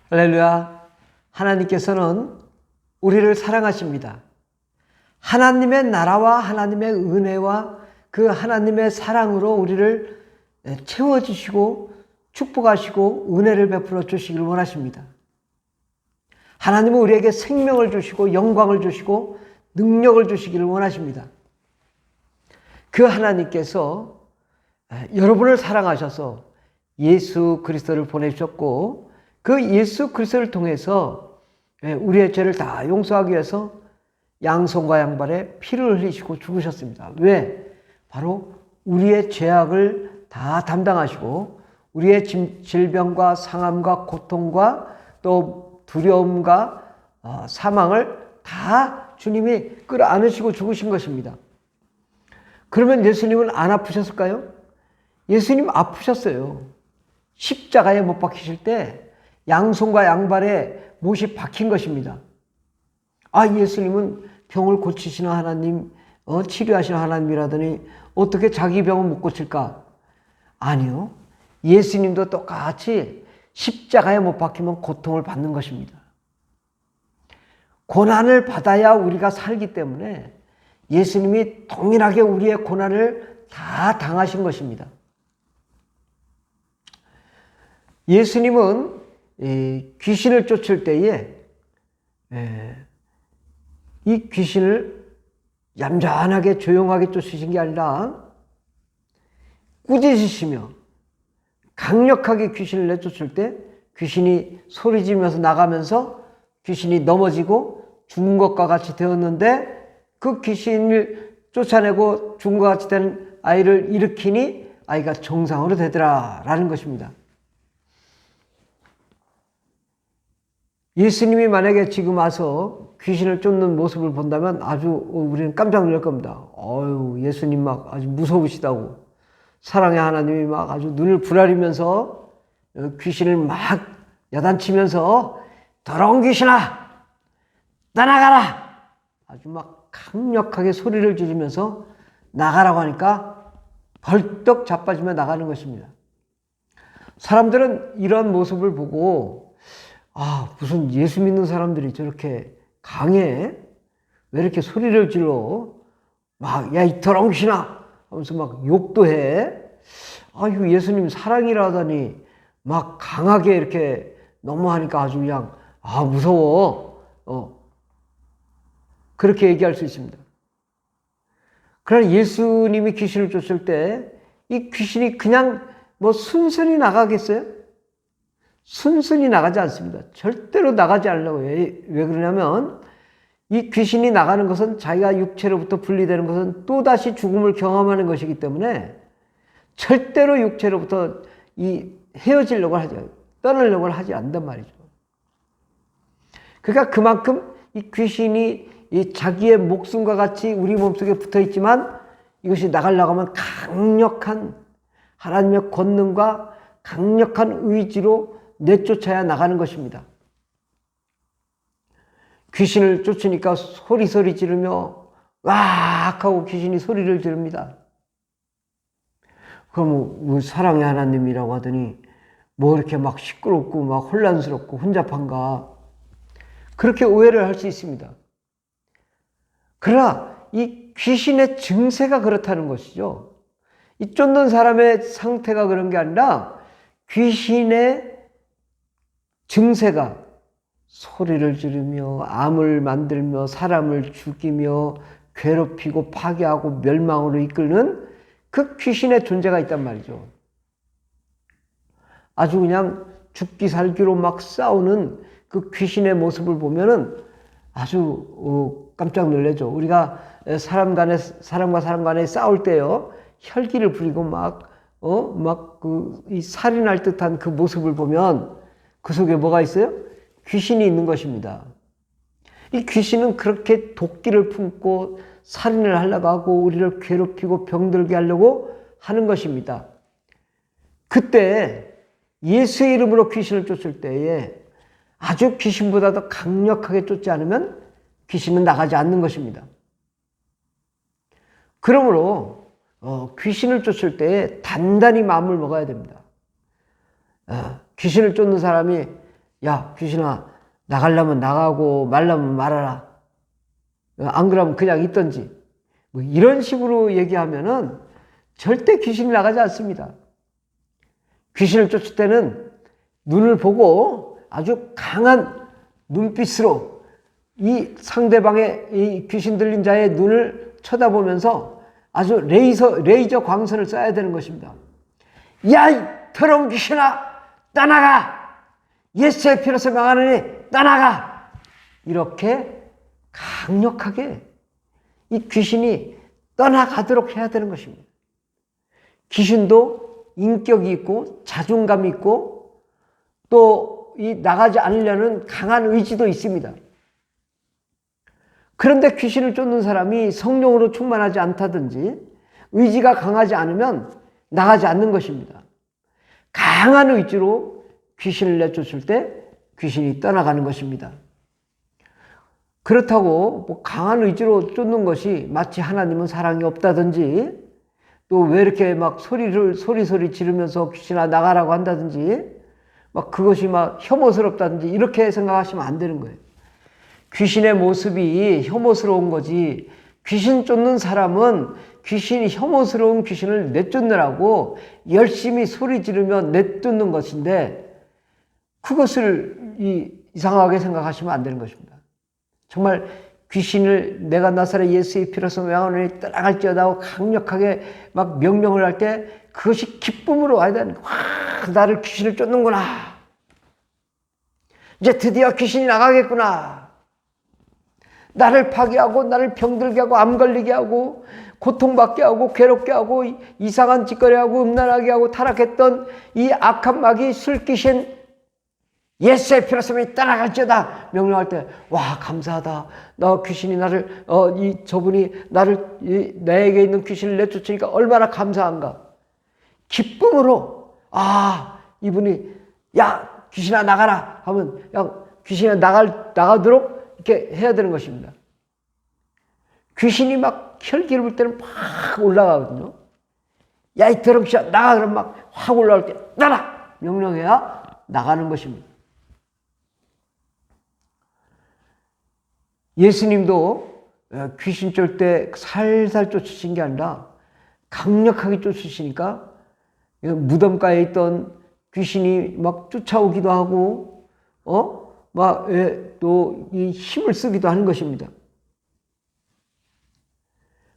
할렐루야. 하나님께서는 우리를 사랑하십니다. 하나님의 나라와 하나님의 은혜와 그 하나님의 사랑으로 우리를 채워주시고 축복하시고 은혜를 베풀어 주시길 원하십니다. 하나님은 우리에게 생명을 주시고 영광을 주시고 능력을 주시기를 원하십니다. 그 하나님께서 여러분을 사랑하셔서 예수 그리스도를 보내주셨고 그 예수 그리스도를 통해서 우리의 죄를 다 용서하기 위해서 양손과 양발에 피를 흘리시고 죽으셨습니다. 왜? 바로 우리의 죄악을 다 담당하시고 우리의 질병과 상함과 고통과 또 두려움과 사망을 다 주님이 끌어안으시고 죽으신 것입니다. 그러면 예수님은 안 아프셨을까요? 예수님 아프셨어요. 십자가에 못 박히실 때 양손과 양발에 못이 박힌 것입니다. 예수님은 병을 고치시는 하나님, 치료하시는 하나님이라더니 어떻게 자기 병은 못 고칠까? 아니요. 예수님도 똑같이 십자가에 못 박히면 고통을 받는 것입니다. 고난을 받아야 우리가 살기 때문에 예수님이 동일하게 우리의 고난을 다 당하신 것입니다. 예수님은 귀신을 쫓을 때에 이 귀신을 얌전하게 조용하게 쫓으신 게 아니라 꾸짖으시며 강력하게 귀신을 내쫓을 때 귀신이 소리지면서 나가면서 귀신이 넘어지고 죽은 것과 같이 되었는데 그 귀신을 쫓아내고 죽은 것 같이 된 아이를 일으키니 아이가 정상으로 되더라 라는 것입니다. 예수님이 만약에 지금 와서 귀신을 쫓는 모습을 본다면 아주 우리는 깜짝 놀랄 겁니다. 예수님 막 아주 무서우시다고. 사랑의 하나님이 막 아주 눈을 부라리면서 귀신을 막 야단치면서 더러운 귀신아 떠나가라. 아주 막 강력하게 소리를 지르면서 나가라고 하니까 벌떡 자빠지며 나가는 것입니다. 사람들은 이런 모습을 보고 무슨 예수 믿는 사람들이 저렇게 강해? 왜 이렇게 소리를 질러? 야, 이 더러운 귀신아! 하면서 막 욕도 해. 예수님 사랑이라더니 막 강하게 이렇게 너무하니까 아주 그냥, 무서워. 그렇게 얘기할 수 있습니다. 그러나 예수님이 귀신을 쫓을 때 이 귀신이 그냥 순순히 나가겠어요? 순순히 나가지 않습니다. 절대로 나가지 않으려고 해요. 왜 그러냐면 이 귀신이 나가는 것은 자기가 육체로부터 분리되는 것은 또다시 죽음을 경험하는 것이기 때문에 절대로 육체로부터 헤어지려고 하지, 떠나려고 하지 않는단 말이죠. 그러니까 그만큼 이 귀신이 자기의 목숨과 같이 우리 몸속에 붙어 있지만 이것이 나가려고 하면 강력한 하나님의 권능과 강력한 의지로 내쫓아야 나가는 것입니다. 귀신을 쫓으니까 소리 지르며 왁 하고 귀신이 소리를 지릅니다. 그럼 사랑의 하나님이라고 하더니 이렇게 막 시끄럽고 막 혼란스럽고 혼잡한가, 그렇게 오해를 할 수 있습니다. 그러나 이 귀신의 증세가 그렇다는 것이죠. 이 쫓는 사람의 상태가 그런 게 아니라 귀신의 증세가 소리를 지르며 암을 만들며 사람을 죽이며 괴롭히고 파괴하고 멸망으로 이끄는 그 귀신의 존재가 있단 말이죠. 아주 그냥 죽기 살기로 막 싸우는 그 귀신의 모습을 보면은 아주 깜짝 놀라죠. 우리가 사람과 사람 간에 싸울 때요, 혈기를 부리고 이 살인할 듯한 그 모습을 보면 그 속에 뭐가 있어요? 귀신이 있는 것입니다. 이 귀신은 그렇게 도끼를 품고 살인을 하려고 하고 우리를 괴롭히고 병들게 하려고 하는 것입니다. 그때 예수의 이름으로 귀신을 쫓을 때에 아주 귀신보다 더 강력하게 쫓지 않으면 귀신은 나가지 않는 것입니다. 그러므로 귀신을 쫓을 때에 단단히 마음을 먹어야 됩니다. 귀신을 쫓는 사람이 야, 귀신아, 나가려면 나가고 말라면 말아라. 안 그러면 그냥 있던지. 뭐 이런 식으로 얘기하면은 절대 귀신이 나가지 않습니다. 귀신을 쫓을 때는 눈을 보고 아주 강한 눈빛으로 이 상대방의 이 귀신 들린 자의 눈을 쳐다보면서 아주 레이저 광선을 쏴야 되는 것입니다. 야, 이 더러운 귀신아, 떠나가! 예수의 피로서 명하노니 떠나가! 이렇게 강력하게 이 귀신이 떠나가도록 해야 되는 것입니다. 귀신도 인격이 있고 자존감이 있고 또 이 나가지 않으려는 강한 의지도 있습니다. 그런데 귀신을 쫓는 사람이 성령으로 충만하지 않다든지 의지가 강하지 않으면 나가지 않는 것입니다. 강한 의지로 귀신을 내쫓을 때 귀신이 떠나가는 것입니다. 그렇다고 뭐 강한 의지로 쫓는 것이 마치 하나님은 사랑이 없다든지 또 왜 이렇게 막 소리 지르면서 귀신아 나가라고 한다든지 막 그것이 막 혐오스럽다든지 이렇게 생각하시면 안 되는 거예요. 귀신의 모습이 혐오스러운 거지 귀신 쫓는 사람은 귀신이 혐오스러운 귀신을 내쫓느라고 열심히 소리 지르며 내쫓는 것인데 그것을 이상하게 생각하시면 안 되는 것입니다. 정말 귀신을 내가 나사렛 예수의 피로서 명하노니 떠나갈지어다 하고 강력하게 막 명령을 할 때 그것이 기쁨으로 와야 되는 거야. 와, 나를 귀신을 쫓는구나. 이제 드디어 귀신이 나가겠구나. 나를 파괴하고 나를 병들게 하고 암 걸리게 하고 고통받게 하고 괴롭게 하고 이상한 짓거리 하고 음란하게 하고 타락했던 이 악한 마귀 술귀신 예수의 피로서 떠나갈지어다 명령할 때 와 감사하다. 나 귀신이 나를 저분이 나를 내게 있는 귀신을 내쫓으니까 얼마나 감사한가. 기쁨으로 이분이 야 귀신아 나가라 하면 야 귀신이 나가도록 이렇게 해야 되는 것입니다. 귀신이 막 혈기를 불 때는 막 올라가거든요. 야 이 더러운 귀신아 나가 그러면 막 확 올라올 때 나라 명령해야 나가는 것입니다. 예수님도 귀신 쫓을 때 살살 쫓으신 게 아니라 강력하게 쫓으시니까 무덤가에 있던 귀신이 막 쫓아오기도 하고 막 또 이 힘을 쓰기도 하는 것입니다.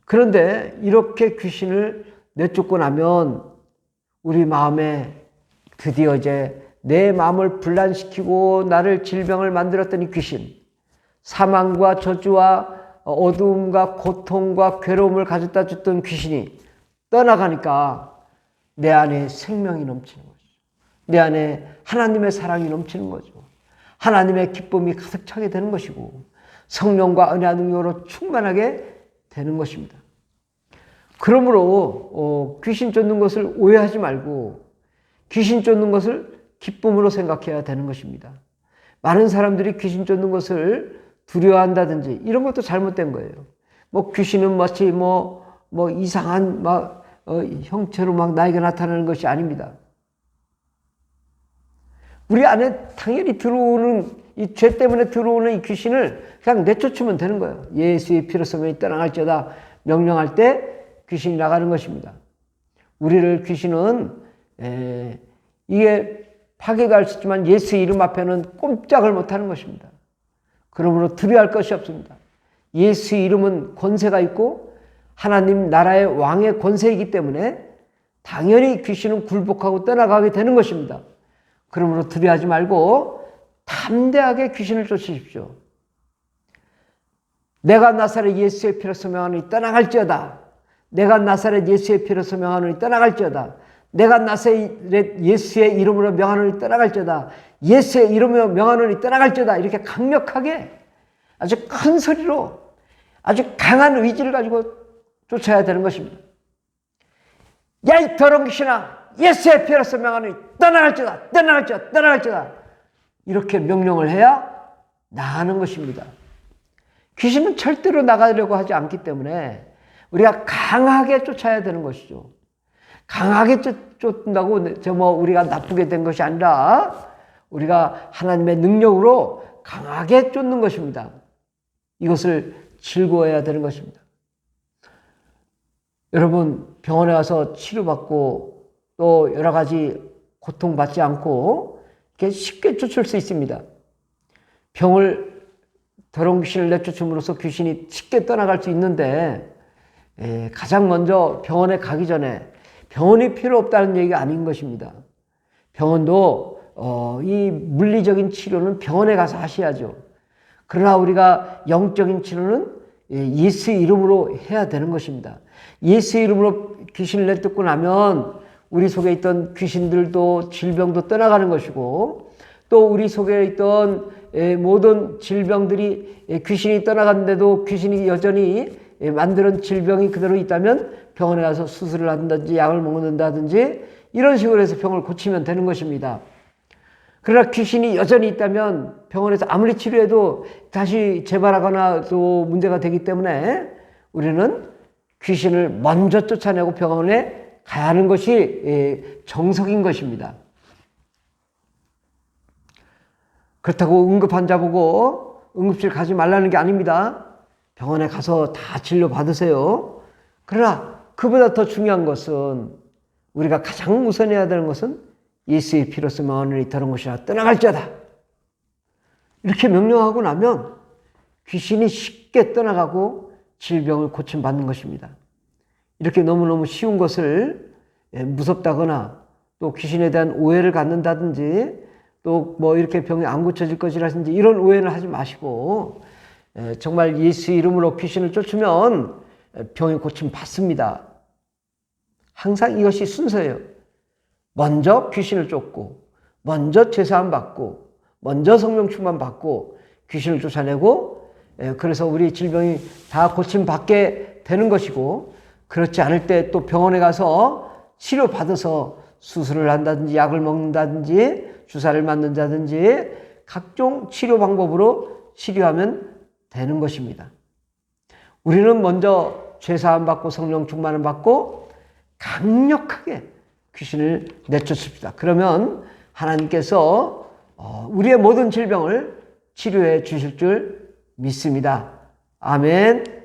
그런데 이렇게 귀신을 내쫓고 나면 우리 마음에 드디어 이제 내 마음을 분란시키고 나를 질병을 만들었던 이 귀신, 사망과 저주와 어두움과 고통과 괴로움을 가져다 줬던 귀신이 떠나가니까 내 안에 생명이 넘치는 거죠. 내 안에 하나님의 사랑이 넘치는 거죠. 하나님의 기쁨이 가득 차게 되는 것이고 성령과 은혜와 능력으로 충만하게 되는 것입니다. 그러므로 귀신 쫓는 것을 오해하지 말고 귀신 쫓는 것을 기쁨으로 생각해야 되는 것입니다. 많은 사람들이 귀신 쫓는 것을 두려워한다든지 이런 것도 잘못된 거예요. 뭐 귀신은 마치 뭐 이상한 형체로 막 나에게 나타나는 것이 아닙니다. 우리 안에 당연히 들어오는 이 죄 때문에 들어오는 이 귀신을 그냥 내쫓으면 되는 거예요. 예수의 피로서 떠나갈지어다 명령할 때 귀신이 나가는 것입니다. 우리를 귀신은 이게 파괴가 할 수 있지만 예수의 이름 앞에는 꼼짝을 못하는 것입니다. 그러므로 두려워할 것이 없습니다. 예수의 이름은 권세가 있고 하나님 나라의 왕의 권세이기 때문에 당연히 귀신은 굴복하고 떠나가게 되는 것입니다. 그러므로 두려워하지 말고 담대하게 귀신을 쫓으십시오. 내가 나사렛 예수의 피로서 명하노니 떠나갈지어다. 내가 나사렛 예수의 피로서 명하노니 떠나갈지어다. 내가 나사렛 예수의 이름으로 명하노니 떠나갈지어다. 예수의 이름으로 명하노니 떠나갈지어다. 이렇게 강력하게 아주 큰 소리로 아주 강한 의지를 가지고 쫓아야 되는 것입니다. 야 이 더러운 귀신아 예수의 피로서 명하노니 떠나갈지어다. 떠나갈지어다. 떠나갈지어다. 이렇게 명령을 해야 나가는 것입니다. 귀신은 절대로 나가려고 하지 않기 때문에 우리가 강하게 쫓아야 되는 것이죠. 강하게 쫓는다고 우리가 나쁘게 된 것이 아니라 우리가 하나님의 능력으로 강하게 쫓는 것입니다. 이것을 즐거워해야 되는 것입니다. 여러분, 병원에 가서 치료받고 또 여러 가지 고통받지 않고 이렇게 쉽게 쫓을 수 있습니다. 더러운 귀신을 내쫓음으로써 귀신이 쉽게 떠나갈 수 있는데, 가장 먼저 병원에 가기 전에 병원이 필요 없다는 얘기가 아닌 것입니다. 병원도 이 물리적인 치료는 병원에 가서 하셔야죠. 그러나 우리가 영적인 치료는 예수 이름으로 해야 되는 것입니다. 예수 이름으로 귀신을 내쫓고 나면 우리 속에 있던 귀신들도 질병도 떠나가는 것이고, 또 우리 속에 있던 모든 질병들이 귀신이 떠나갔는데도 귀신이 여전히 만드는 질병이 그대로 있다면 병원에 가서 수술을 한다든지 약을 먹는다든지 이런 식으로 해서 병을 고치면 되는 것입니다. 그러나 귀신이 여전히 있다면 병원에서 아무리 치료해도 다시 재발하거나 또 문제가 되기 때문에 우리는 귀신을 먼저 쫓아내고 병원에 가야 하는 것이 정석인 것입니다. 그렇다고 응급 환자 보고 응급실 가지 말라는 게 아닙니다. 병원에 가서 다 진료 받으세요. 그러나 그보다 더 중요한 것은, 우리가 가장 우선해야 되는 것은 예수의 피로써 마흔을 더러운 것이라 떠나갈지어다. 이렇게 명령하고 나면 귀신이 쉽게 떠나가고 질병을 고침받는 것입니다. 이렇게 너무너무 쉬운 것을 무섭다거나 또 귀신에 대한 오해를 갖는다든지 또 뭐 이렇게 병이 안 고쳐질 것이라든지 이런 오해를 하지 마시고, 정말 예수 이름으로 귀신을 쫓으면 병이 고침 받습니다. 항상 이것이 순서예요. 먼저 귀신을 쫓고, 먼저 제사함 받고, 먼저 성령 충만 받고 귀신을 쫓아내고, 그래서 우리 질병이 다 고침 받게 되는 것이고, 그렇지 않을 때 또 병원에 가서 치료 받아서 수술을 한다든지 약을 먹는다든지 주사를 맞는다든지 각종 치료 방법으로 치료하면 되는 것입니다. 우리는 먼저 죄사함 받고 성령 충만을 받고 강력하게 귀신을 내쫓습니다. 그러면 하나님께서 우리의 모든 질병을 치료해 주실 줄 믿습니다. 아멘.